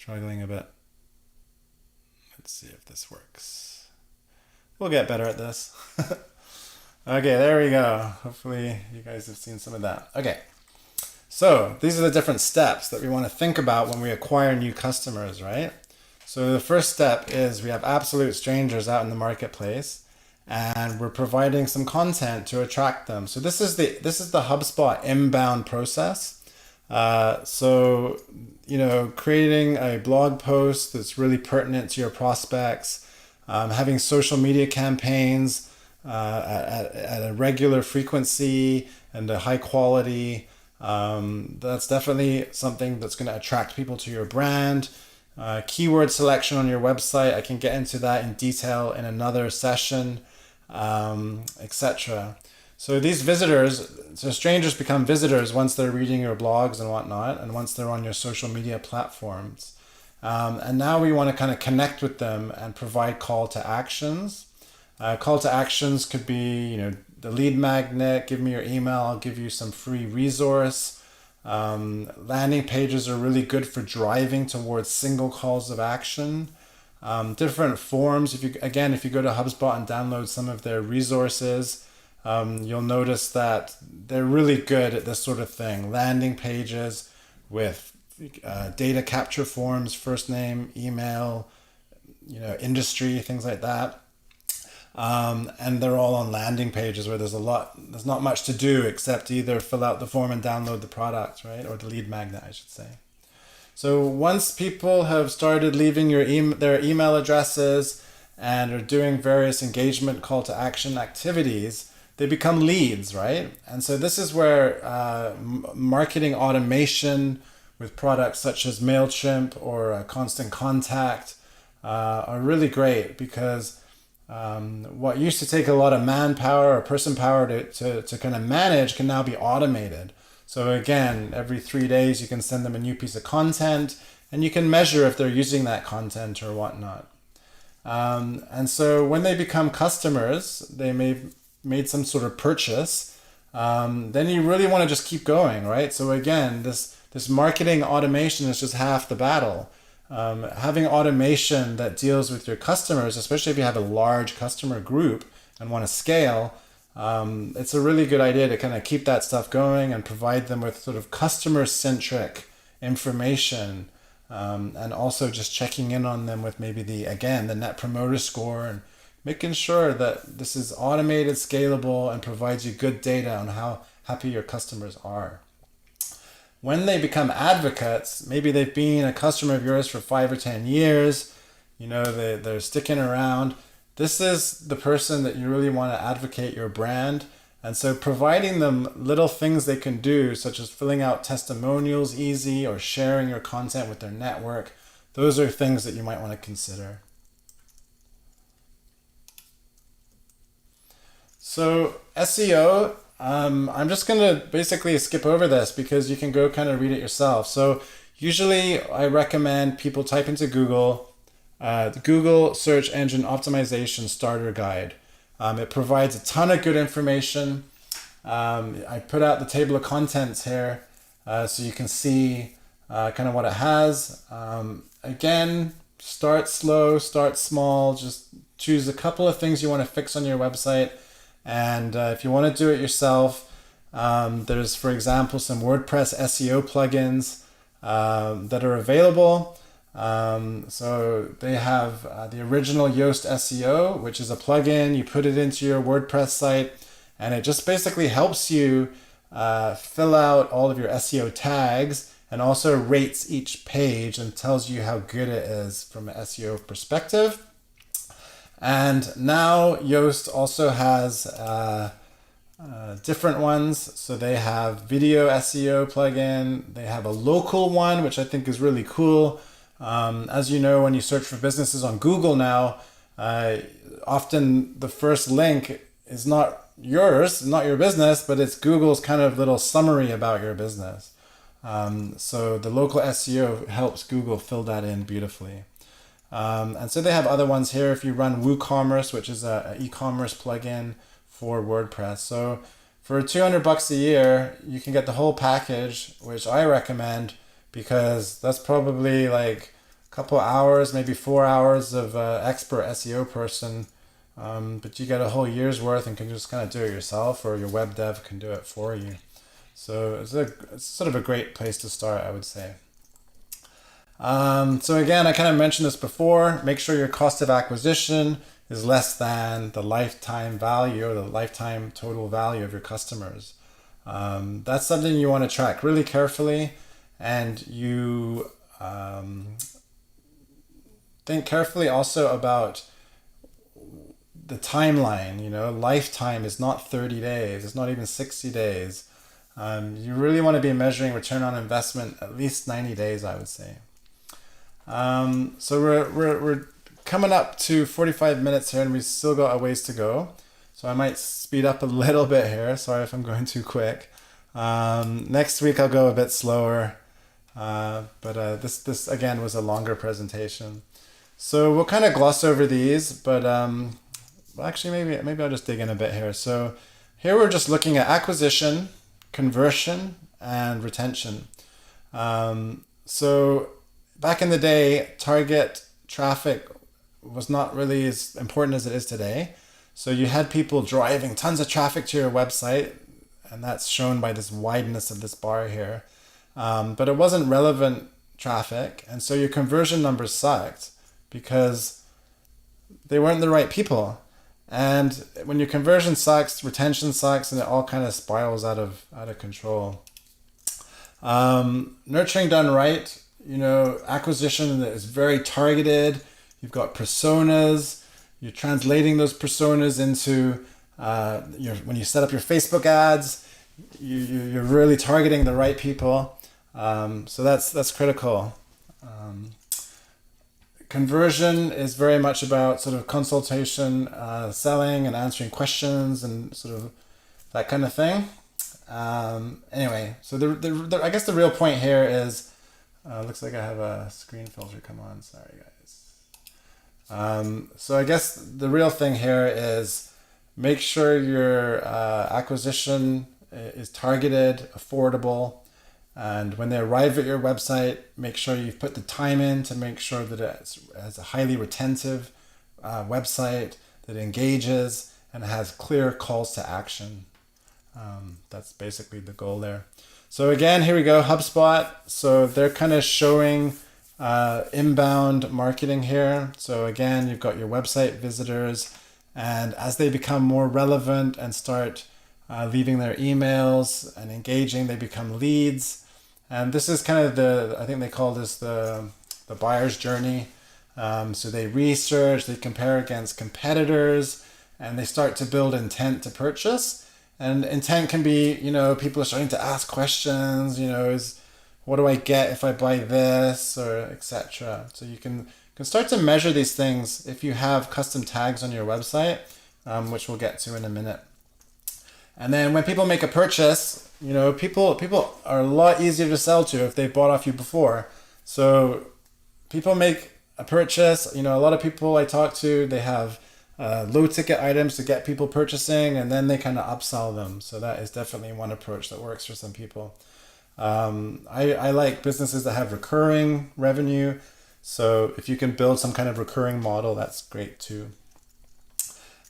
Struggling a bit. Let's see if this works. We'll get better at this. Okay, there we go. Hopefully you guys have seen some of that. Okay, so these are the different steps that we want to think about when we acquire new customers, right? So the first step is we have absolute strangers out in the marketplace, and we're providing some content to attract them. So this is the HubSpot inbound process. So creating a blog post that's really pertinent to your prospects, having social media campaigns at a regular frequency and a high quality. That's definitely something that's going to attract people to your brand. Keyword selection on your website, I can get into that in detail in another session, etc. So these visitors, so strangers become visitors once they're reading your blogs and whatnot, and once they're on your social media platforms. And now we want to kind of connect with them and provide call to actions. Call to actions could be, the lead magnet, give me your email, I'll give you some free resource. Landing pages are really good for driving towards single calls of action. Different forms, if you go to HubSpot and download some of their resources, you'll notice that they're really good at this sort of thing. Landing pages with data capture forms, first name, email, industry, things like that. And they're all on landing pages where there's not much to do except either fill out the form and download the product, right? Or the lead magnet, I should say. So once people have started leaving their email addresses and are doing various engagement call to action activities, they become leads, right? And so this is where marketing automation with products such as MailChimp or Constant Contact are really great, because what used to take a lot of manpower or person power to kind of manage can now be automated. So again, every 3 days you can send them a new piece of content, and you can measure if they're using that content or whatnot. And so when they become customers, they may have made some sort of purchase, then you really want to just keep going, right? So again, this marketing automation is just half the battle. Having automation that deals with your customers, especially if you have a large customer group and want to scale, it's a really good idea to kind of keep that stuff going and provide them with sort of customer-centric information, and also just checking in on them with maybe the Net Promoter Score, and making sure that this is automated, scalable, and provides you good data on how happy your customers are. When they become advocates, maybe they've been a customer of yours for 5 or 10 years, they're sticking around. This is the person that you really want to advocate your brand. And so providing them little things they can do, such as filling out testimonials easy or sharing your content with their network, those are things that you might want to consider. So SEO, I'm just going to basically skip over this because you can go kind of read it yourself. So usually I recommend people type into Google, the Google Search Engine Optimization Starter Guide. It provides a ton of good information. I put out the table of contents here so you can see kind of what it has. Again, start slow, start small, just choose a couple of things you want to fix on your website. And if you want to do it yourself, there's, for example, some WordPress SEO plugins that are available. So they have the original Yoast SEO, which is a plugin. You put it into your WordPress site, and it just basically helps you fill out all of your SEO tags, and also rates each page and tells you how good it is from an SEO perspective. And now Yoast also has different ones. So they have video SEO plugin. They have a local one, which I think is really cool. As you know, when you search for businesses on Google now, often the first link is not yours, not your business, but it's Google's kind of little summary about your business. So the local SEO helps Google fill that in beautifully. And so they have other ones here if you run WooCommerce, which is an e-commerce plugin for WordPress. So for $200 a year, you can get the whole package, which I recommend because that's probably like couple hours, maybe 4 hours of expert SEO person, but you get a whole year's worth and can just kind of do it yourself, or your web dev can do it for you. So it's sort of a great place to start, I would say. So again, I kind of mentioned this before. Make sure your cost of acquisition is less than the lifetime value or the lifetime total value of your customers. That's something you want to track really carefully, and you think carefully also about the timeline. Lifetime is not 30 days. It's not even 60 days. You really want to be measuring return on investment at least 90 days, I would say. So we're coming up to 45 minutes here, and we've still got a ways to go. So I might speed up a little bit here. Sorry if I'm going too quick. Next week I'll go a bit slower. But this again was a longer presentation. So we'll kind of gloss over these, but well, actually maybe I'll just dig in a bit here. So here we're just looking at acquisition, conversion, and retention. So back in the day, target traffic was not really as important as it is today. So you had people driving tons of traffic to your website, and that's shown by this wideness of this bar here. But it wasn't relevant traffic, and so your conversion numbers sucked because they weren't the right people. And when your conversion sucks, retention sucks, and it all kind of spirals out of control. Nurturing done right, acquisition is very targeted. You've got personas. You're translating those personas into when you set up your Facebook ads, you're really targeting the right people. So that's critical. Conversion is very much about sort of consultation, selling, and answering questions, and sort of that kind of thing. Anyway, so I guess the real point here is, looks like I have a screen filter come on. Sorry, guys. So I guess the real thing here is make sure your acquisition is targeted, affordable, and when they arrive at your website, make sure you've put the time in to make sure that it's a highly retentive website that engages and has clear calls to action. That's basically the goal there. So again, here we go, HubSpot. So they're kind of showing inbound marketing here. So again, you've got your website visitors, and as they become more relevant and start leaving their emails and engaging, they become leads. And this is kind of I think they call this the buyer's journey. So they research, they compare against competitors, and they start to build intent to purchase. And intent can be, people are starting to ask questions, what do I get if I buy this, or etc. So you can start to measure these things if you have custom tags on your website, which we'll get to in a minute. And then when people make a purchase, people are a lot easier to sell to if they've bought off you before. So people make a purchase, a lot of people I talk to, they have low ticket items to get people purchasing, and then they kind of upsell them. So that is definitely one approach that works for some people. I like businesses that have recurring revenue. So if you can build some kind of recurring model, that's great too.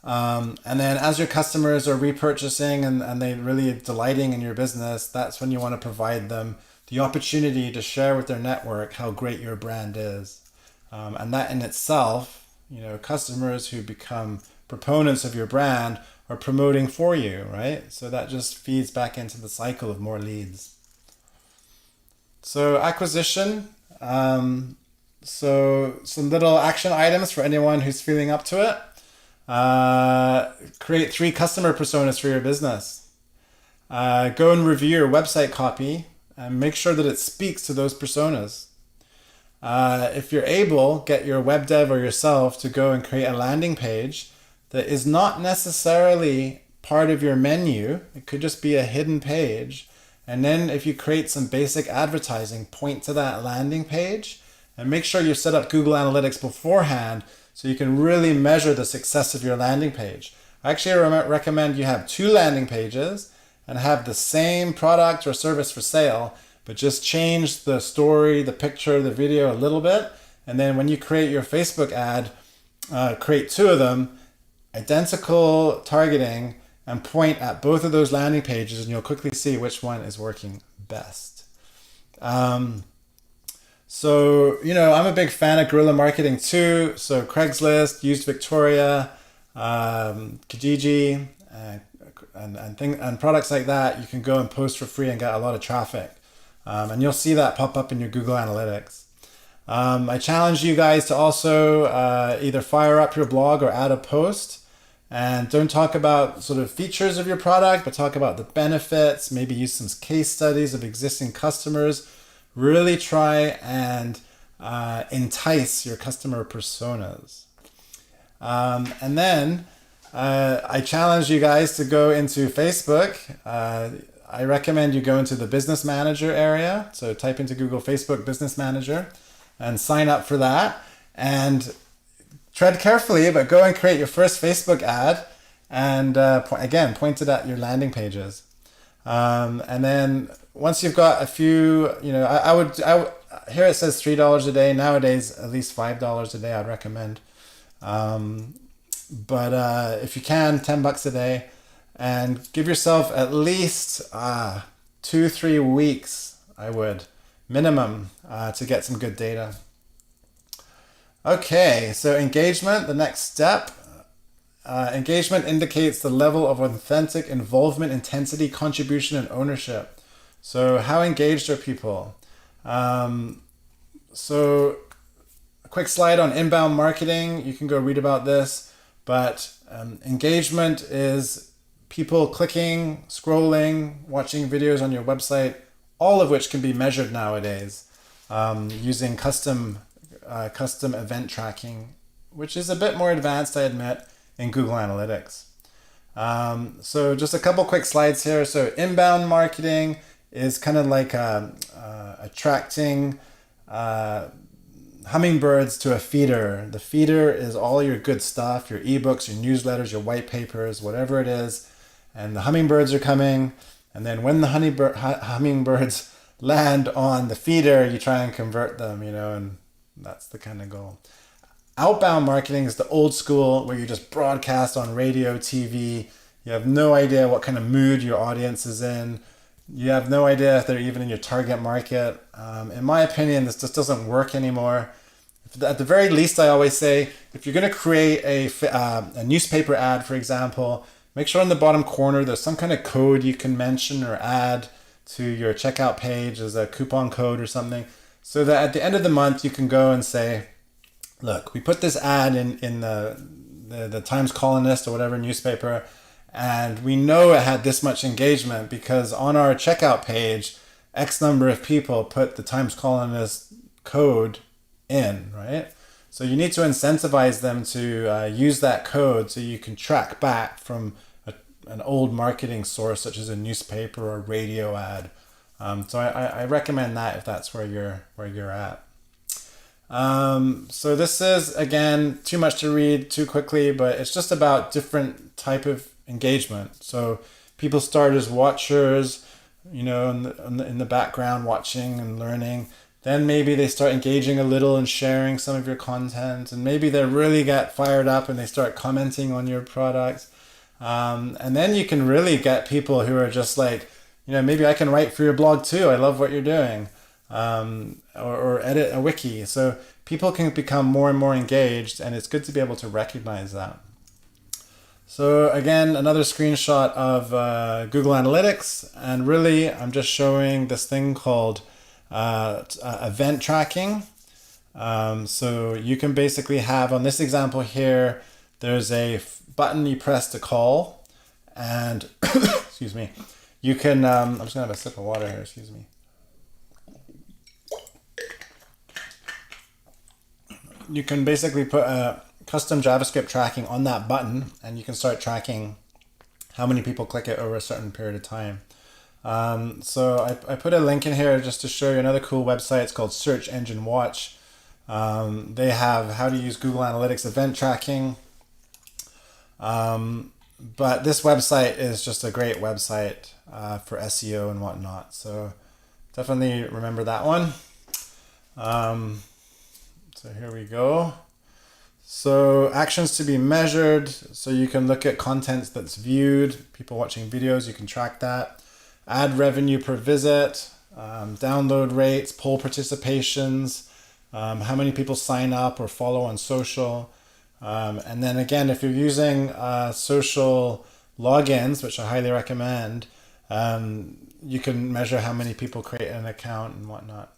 And then as your customers are repurchasing and they're really delighting in your business, that's when you want to provide them the opportunity to share with their network how great your brand is. And that in itself, customers who become proponents of your brand are promoting for you, right? So that just feeds back into the cycle of more leads. So acquisition. So some little action items for anyone who's feeling up to it. Create 3 customer personas for your business. Go and review your website copy and make sure that it speaks to those personas. If you're able, get your web dev or yourself to go and create a landing page that is not necessarily part of your menu. It could just be a hidden page. And then if you create some basic advertising, point to that landing page and make sure you set up Google Analytics beforehand so you can really measure the success of your landing page. I actually recommend you have 2 landing pages and have the same product or service for sale, but just change the story, the picture, the video a little bit, And then when you create your Facebook ad, create two of them, identical targeting, and point at both of those landing pages, and you'll quickly see which one is working best. So, I'm a big fan of guerrilla marketing too. So Craigslist, Used Victoria, Kijiji, and products like that, you can go and post for free and get a lot of traffic. And you'll see that pop up in your Google Analytics. I challenge you guys to also either fire up your blog or add a post. And don't talk about sort of features of your product, but talk about the benefits, maybe use some case studies of existing customers. Really try and entice your customer personas. And then I challenge you guys to go into Facebook. I recommend you go into the Business Manager area. So type into Google Facebook Business Manager and sign up for that. And tread carefully, but go and create your first Facebook ad, and again, point it at your landing pages. And then once you've got a few, I would here it says $3 a day. Nowadays, at least $5 a day, I'd recommend. But if you can, $10 a day, and give yourself at least 2-3 weeks, I would, minimum, to get some good data. Okay, so engagement, the next step. Engagement indicates the level of authentic involvement, intensity, contribution, and ownership. So how engaged are people? So a quick slide on inbound marketing. You can go read about this, but engagement is people clicking, scrolling, watching videos on your website, all of which can be measured nowadays using custom event tracking, which is a bit more advanced, I admit, in Google Analytics. So just a couple quick slides here. So inbound marketing is kind of like attracting hummingbirds to a feeder. The feeder is all your good stuff, your ebooks, your newsletters, your white papers, whatever it is. And the hummingbirds are coming. And then when the hummingbirds land on the feeder, you try and convert them, and that's the kind of goal. Outbound marketing is the old school where you just broadcast on radio, TV. You have no idea what kind of mood your audience is in. You have no idea if they're even in your target market. In my opinion, this just doesn't work anymore. At the very least, I always say, if you're going to create a newspaper ad, for example, make sure on the bottom corner there's some kind of code you can mention or add to your checkout page as a coupon code or something, so that at the end of the month you can go and say, look, we put this ad in the Times Colonist or whatever newspaper, and we know it had this much engagement because on our checkout page, X number of people put the Times Colonist code in, right? So you need to incentivize them to use that code so you can track back from an old marketing source such as a newspaper or radio ad. So I recommend that if that's where you're at. So this is, again, too much to read too quickly, but it's just about different type of engagement. So people start as watchers, in the background, watching and learning. Then maybe they start engaging a little and sharing some of your content, and maybe they really get fired up and they start commenting on your product. And then you can really get people who are just like, maybe I can write for your blog too. I love what you're doing. Or edit a wiki. So people can become more and more engaged, and it's good to be able to recognize that. So again, another screenshot of Google Analytics, and really I'm just showing this thing called event tracking. So you can basically have, on this example here, there's a button you press to call, and excuse me, you can, I'm just gonna have a sip of water here, excuse me. You can basically put a custom JavaScript tracking on that button, and you can start tracking how many people click it over a certain period of time. So I put a link in here just to show you another cool website. It's called Search Engine Watch. They have how to use Google Analytics event tracking. But this website is just a great website for SEO and whatnot. So definitely remember that one. So here we go. So actions to be measured. So you can look at content that's viewed, people watching videos, you can track that. Ad revenue per visit, download rates, poll participations, how many people sign up or follow on social. And then again, if you're using social logins, which I highly recommend, you can measure how many people create an account and whatnot.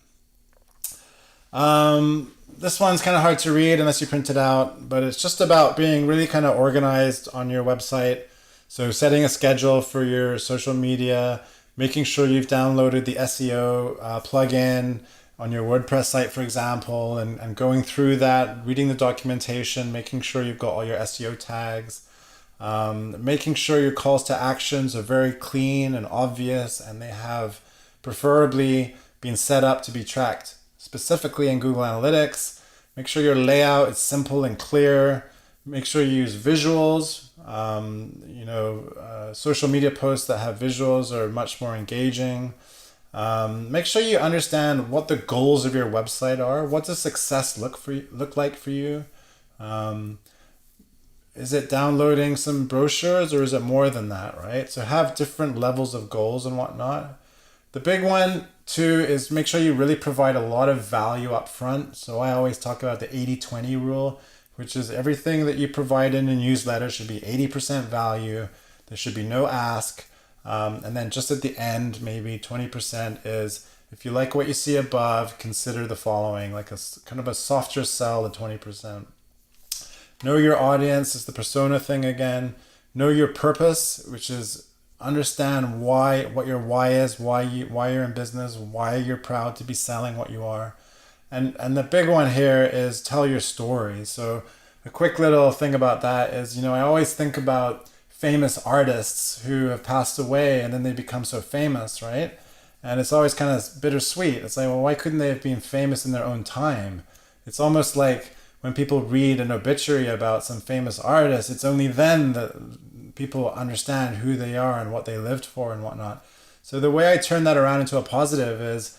This one's kind of hard to read unless you print it out, but it's just about being really kind of organized on your website. So setting a schedule for your social media, making sure you've downloaded the SEO plugin on your WordPress site, for example, and going through that, reading the documentation, making sure you've got all your SEO tags, making sure your calls to actions are very clean and obvious, and they have preferably been set up to be tracked specifically in Google Analytics. Make sure your layout is simple and clear. Make sure you use visuals. Social media posts that have visuals are much more engaging. Make sure you understand what the goals of your website are. What does success look like for you? Is it downloading some brochures, or is it more than that, right? So have different levels of goals and whatnot. The big one too is make sure you really provide a lot of value up front. So I always talk about the 80-20 rule, which is everything that you provide in a newsletter should be 80% value. There should be no ask. And then just at the end, maybe 20% is, if you like what you see above, consider the following, like a kind of a softer sell, the 20%. Know your audience is the persona thing again. Know your purpose, which is understand what your why is, why you're in business, why you're proud to be selling what you are. And the big one here is tell your story. So a quick little thing about that is, I always think about famous artists who have passed away and then they become so famous, right? And it's always kind of bittersweet. It's like, well, why couldn't they have been famous in their own time? It's almost like when people read an obituary about some famous artist, it's only then that people understand who they are and what they lived for and whatnot. So the way I turn that around into a positive is,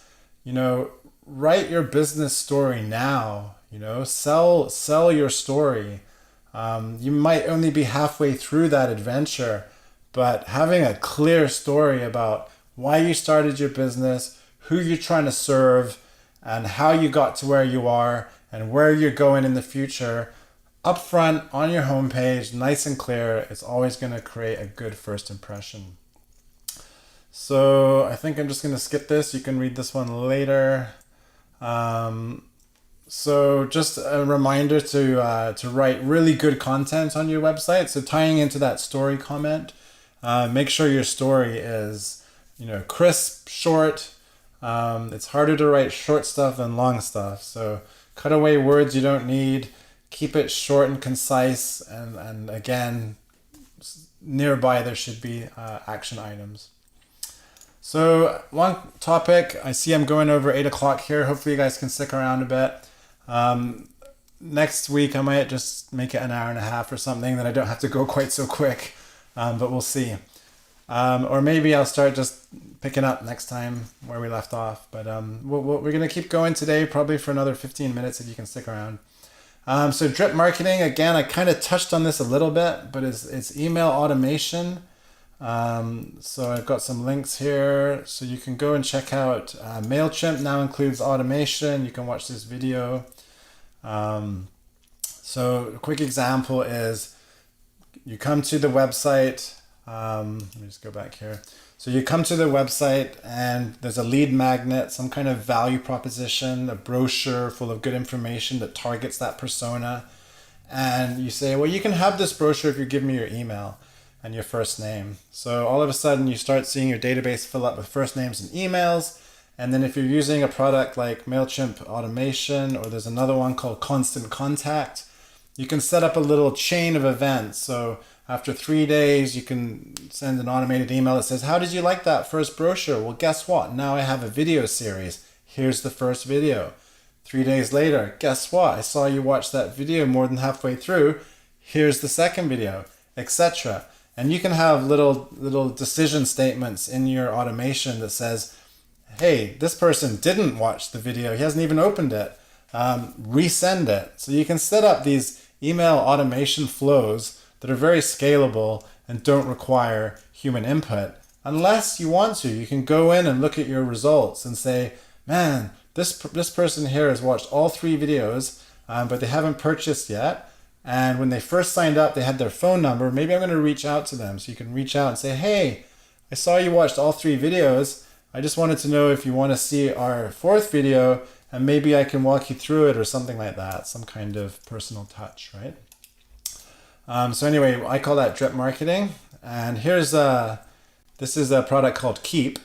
write your business story now, sell your story. You might only be halfway through that adventure, but having a clear story about why you started your business, who you're trying to serve, and how you got to where you are and where you're going in the future, up front on your homepage, nice and clear, it's always going to create a good first impression. So I think I'm just going to skip this. You can read this one later. So just a reminder to write really good content on your website. So tying into that story comment, make sure your story is, crisp, short. It's harder to write short stuff than long stuff. So cut away words you don't need. Keep it short and concise. And again, nearby there should be action items. So one topic, I see I'm going over 8 o'clock here. Hopefully you guys can stick around a bit. Next week I might just make it an hour and a half or something, that I don't have to go quite so quick, but we'll see. Or maybe I'll start just picking up next time where we left off, but we're going to keep going today, probably for another 15 minutes if you can stick around. So drip marketing, again, I kind of touched on this a little bit, but it's email automation. So I've got some links here, so you can go and check out MailChimp now includes automation. You can watch this video. So a quick example is you come to the website. Let me just go back here. So you come to the website and there's a lead magnet, some kind of value proposition, a brochure full of good information that targets that persona. And you say, well, you can have this brochure if you give me your email and your first name. So all of a sudden you start seeing your database fill up with first names and emails. And then if you're using a product like MailChimp Automation, or there's another one called Constant Contact, you can set up a little chain of events. So after 3 days, you can send an automated email that says, how did you like that first brochure? Well, guess what? Now I have a video series. Here's the first video. 3 days later, guess what? I saw you watch that video more than halfway through. Here's the second video, etc. And you can have little decision statements in your automation that says, hey, this person didn't watch the video. He hasn't even opened it. resend it. So you can set up these email automation flows that are very scalable and don't require human input. Unless you want to, you can go in and look at your results and say, man, this person here has watched all 3 videos, but they haven't purchased yet. And when they first signed up, they had their phone number. Maybe I'm going to reach out to them. So you can reach out and say, hey, I saw you watched all 3 videos. I just wanted to know if you want to see our 4th video, and maybe I can walk you through it or something like that. Some kind of personal touch, right? So anyway, I call that drip marketing. And this is a product called Keep,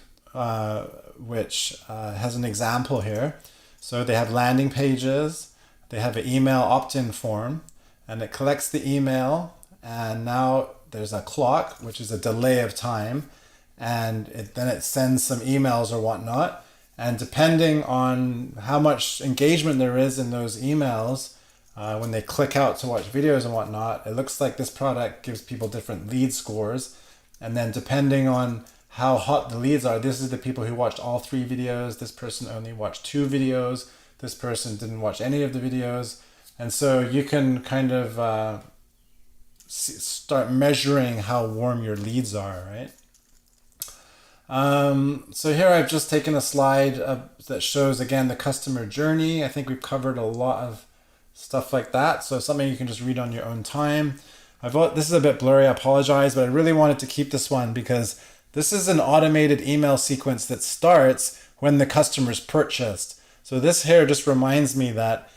which has an example here. So they have landing pages, they have an email opt-in form, and it collects the email, and now there's a clock, which is a delay of time, and then it sends some emails or whatnot. And depending on how much engagement there is in those emails, when they click out to watch videos and whatnot, it looks like this product gives people different lead scores. And then depending on how hot the leads are, this is the people who watched all 3 videos, this person only watched 2 videos, this person didn't watch any of the videos. And so you can kind of start measuring how warm your leads are, right? So here I've just taken a slide that shows, again, the customer journey. I think we've covered a lot of stuff like that. So something you can just read on your own time. This is a bit blurry, I apologize, but I really wanted to keep this one because this is an automated email sequence that starts when the customer's purchased. So this here just reminds me that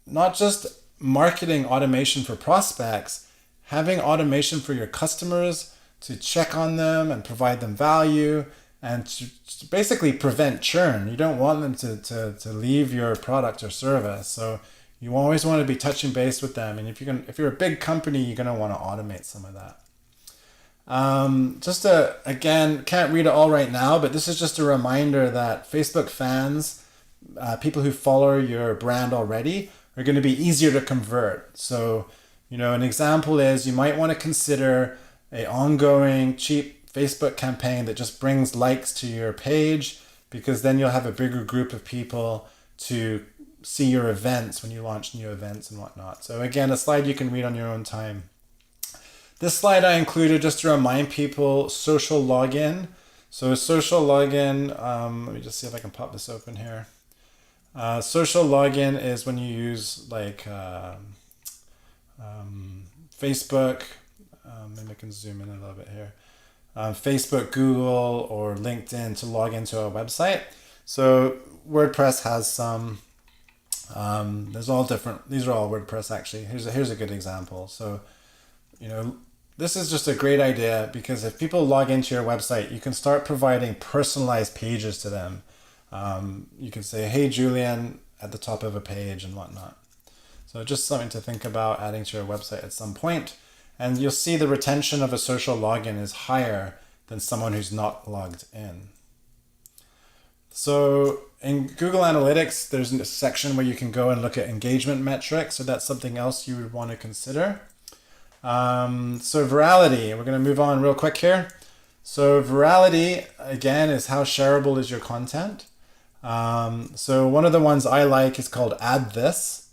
not just marketing automation for prospects, having automation for your customers to check on them and provide them value and to basically prevent churn. You don't want them to leave your product or service. So you always want to be touching base with them. And if you're a big company, you're going to want to automate some of that. Again, can't read it all right now, but this is just a reminder that Facebook fans, people who follow your brand already, are going to be easier to convert. So, an example is you might want to consider an ongoing cheap Facebook campaign that just brings likes to your page, because then you'll have a bigger group of people to see your events when you launch new events and whatnot. So again, a slide you can read on your own time. This slide I included just to remind people social login. So social login, let me just see if I can pop this open here. Social login is when you use like Facebook, maybe I can zoom in a little bit here. Facebook, Google, or LinkedIn to log into a website. So WordPress has some, there's all different, these are all WordPress actually. Here's a good example. So, this is just a great idea because if people log into your website, you can start providing personalized pages to them. You can say, hey, Julian, at the top of a page and whatnot. So just something to think about adding to your website at some point. And you'll see the retention of a social login is higher than someone who's not logged in. So in Google Analytics, there's a section where you can go and look at engagement metrics. So that's something else you would want to consider. So Virality, we're going to move on real quick here. So Virality, again, is how shareable is your content. So one of the ones I like is called Add This.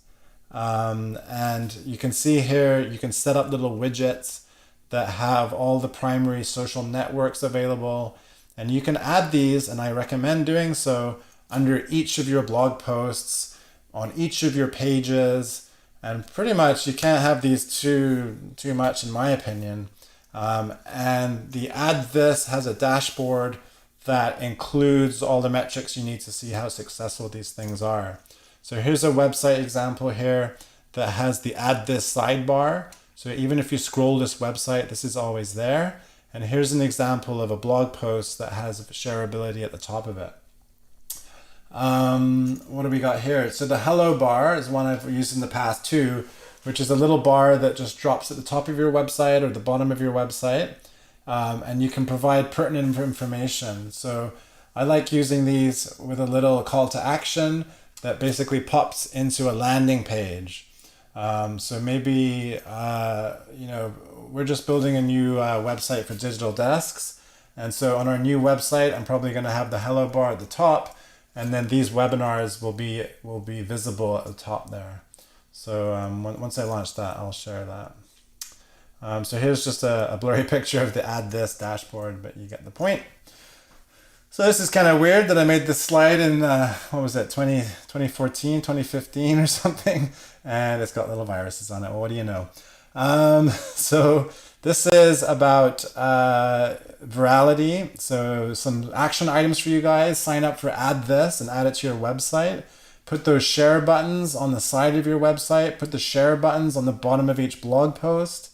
And you can see here, you can set up little widgets that have all the primary social networks available. And you can add these, and I recommend doing so, under each of your blog posts, on each of your pages. And pretty much you can't have these too much in my opinion. And the Add This has a dashboard that includes all the metrics you need to see how successful these things are. So here's a website example here that has the Add This sidebar. So even if you scroll this website, this is always there. And here's an example of a blog post that has shareability at the top of it. What do we got here? So the hello bar is one I've used in the past too, which is a little bar that just drops at the top of your website or the bottom of your website. And you can provide pertinent information. So I like using these with a little call to action that basically pops into a landing page. So maybe, we're just building a new website for digital desks. And so on our new website, I'm probably going to have the hello bar at the top. and then these webinars will be visible at the top there. So once I launch that, I'll share that. So here's just a blurry picture of the Add This dashboard, but you get the point. So this is kind of weird that I made this slide in, what was it, 2014, 2015 or something, and it's got little viruses on it. Well, what do you know? So this is about Virality. So some action items for you guys. Sign up for Add This and add it to your website. Put those share buttons on the side of your website. Put the share buttons on the bottom of each blog post.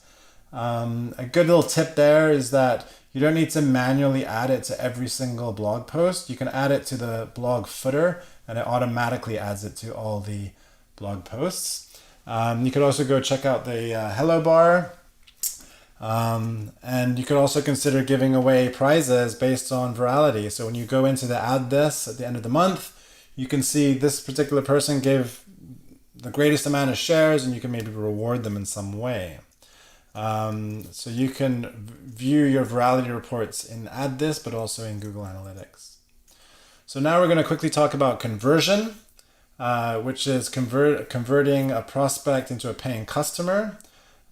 A good little tip there is that you don't need to manually add it to every single blog post. You can add it to the blog footer and it automatically adds it to all the blog posts. You could also go check out the hello bar. And you could also consider giving away prizes based on virality. So when you go into the Add This at the end of the month, you can see this particular person gave the greatest amount of shares and you can maybe reward them in some way. So you can view your virality reports in Add This, but also in Google Analytics. So now we're going to quickly talk about conversion, which is converting a prospect into a paying customer.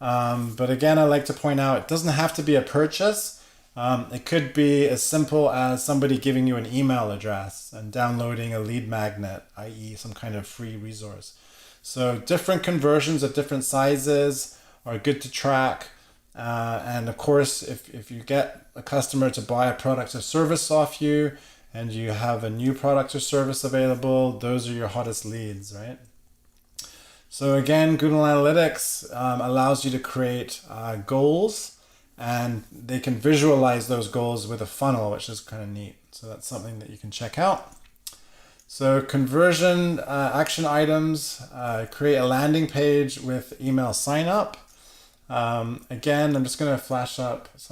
But again, I like to point out, it doesn't have to be a purchase. It could be as simple as somebody giving you an email address and downloading a lead magnet, i.e. some kind of free resource. So different conversions of different sizes are good to track. And of course, if you get a customer to buy a product or service off you and you have a new product or service available, those are your hottest leads, right? So again, Google Analytics allows you to create goals, and they can visualize those goals with a funnel, which is kind of neat. So that's something that you can check out. So conversion action items, create a landing page with email sign up. Again, I'm just going to flash up